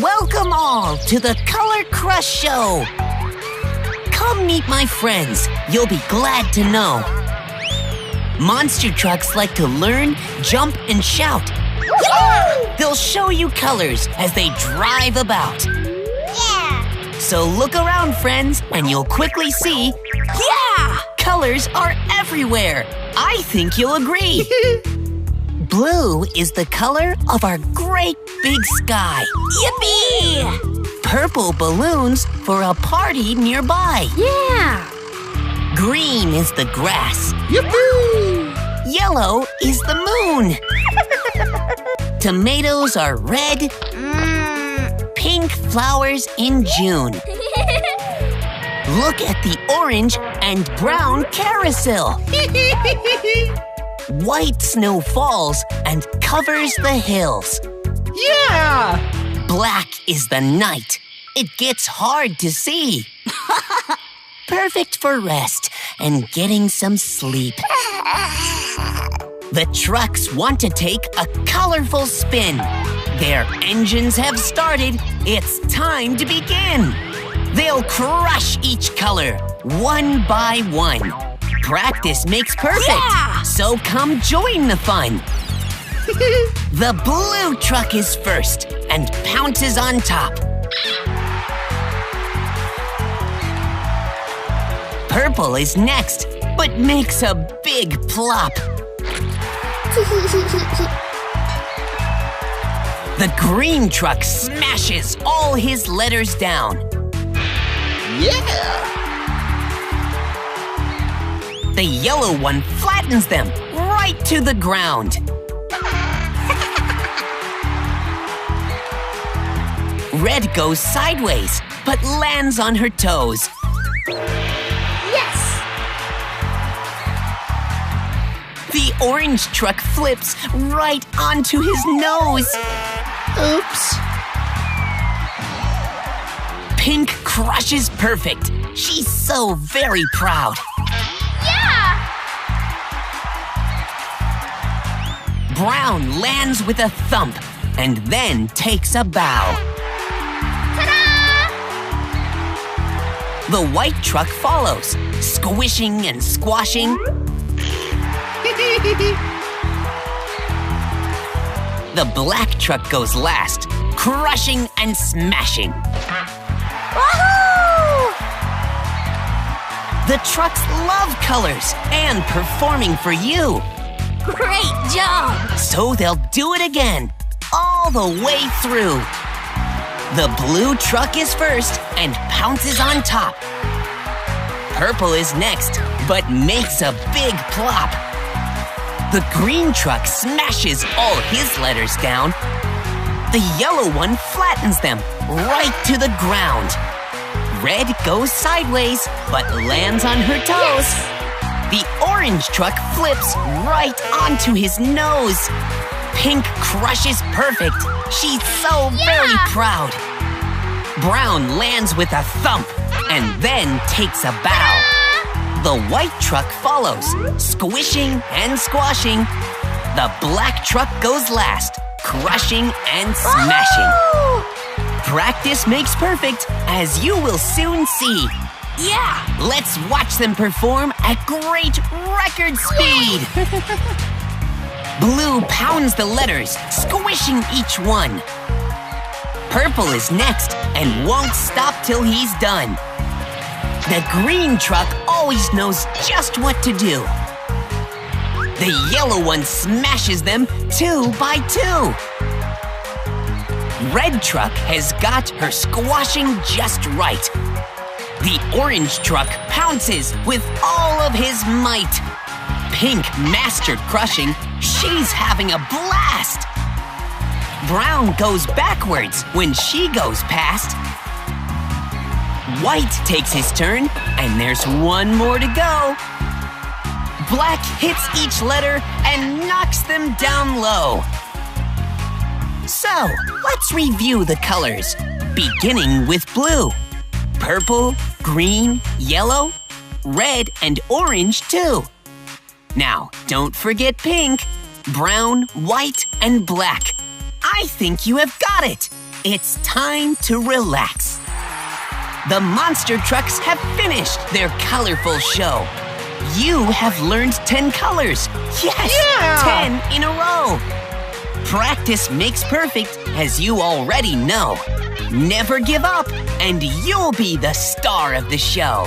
Welcome all to the Color Crush Show. Come meet my friends. You'll be glad to know. Monster trucks like to learn, jump, and shout. Yeah! They'll show you colors as they drive about. Yeah! So look around, friends, and you'll quickly see, yeah! Colors are everywhere. I think you'll agree. Blue is the color of our great big sky. Yippee! Purple balloons for a party nearby. Yeah! Green is the grass. Yippee! Yellow is the moon. Tomatoes are red. Pink flowers in June. Look at the orange and brown carousel. White snow falls and covers the hills. Yeah! Black is the night. It gets hard to see. Perfect for rest and getting some sleep. The trucks want to take a colorful spin. Their engines have started. It's time to begin. They'll crush each color, one by one. Practice makes perfect, Yeah! So come join the fun. The blue truck is first and pounces on top. Purple is next, but makes a big plop. The green truck smashes all his letters down. Yeah! The yellow one flattens them right to the ground. Red goes sideways, but lands on her toes. Yes! The orange truck flips right onto his nose. Oops. Pink crushes perfect. She's so very proud. Yeah! Brown lands with a thump and then takes a bow. Ta-da! The white truck follows, squishing and squashing. The black truck goes last, crushing and smashing. Woohoo! The trucks love colors and performing for you. Great job! So they'll do it again, all the way through. The blue truck is first and pounces on top. Purple is next, but makes a big plop. The green truck smashes all his letters down. The yellow one flattens them right to the ground. Red goes sideways, but lands on her toes. Yes! The orange truck flips right onto his nose. Pink crushes perfect. She's so very proud. Brown lands with a thump and then takes a bow. The white truck follows, squishing and squashing. The black truck goes last, crushing and smashing. Woohoo! Practice makes perfect, as you will soon see. Yeah, let's watch them perform at great record speed. Blue pounds the letters, squishing each one. Purple is next and won't stop till he's done. The green truck always knows just what to do. The yellow one smashes them 2 by 2. Red truck has got her squashing just right. The orange truck pounces with all of his might. Pink mastered crushing. She's having a blast. Brown goes backwards when she goes past. White takes his turn, and there's one more to go. Black hits each letter and knocks them down low. So, let's review the colors, beginning with blue. Purple, green, yellow, red, and orange too. Now, don't forget pink, brown, white, and black. I think you have got it. It's time to relax. The monster trucks have finished their colorful show. You have learned 10 colors. Yes, Yeah! 10 in a row. Practice makes perfect, as you already know. Never give up, and you'll be the star of the show.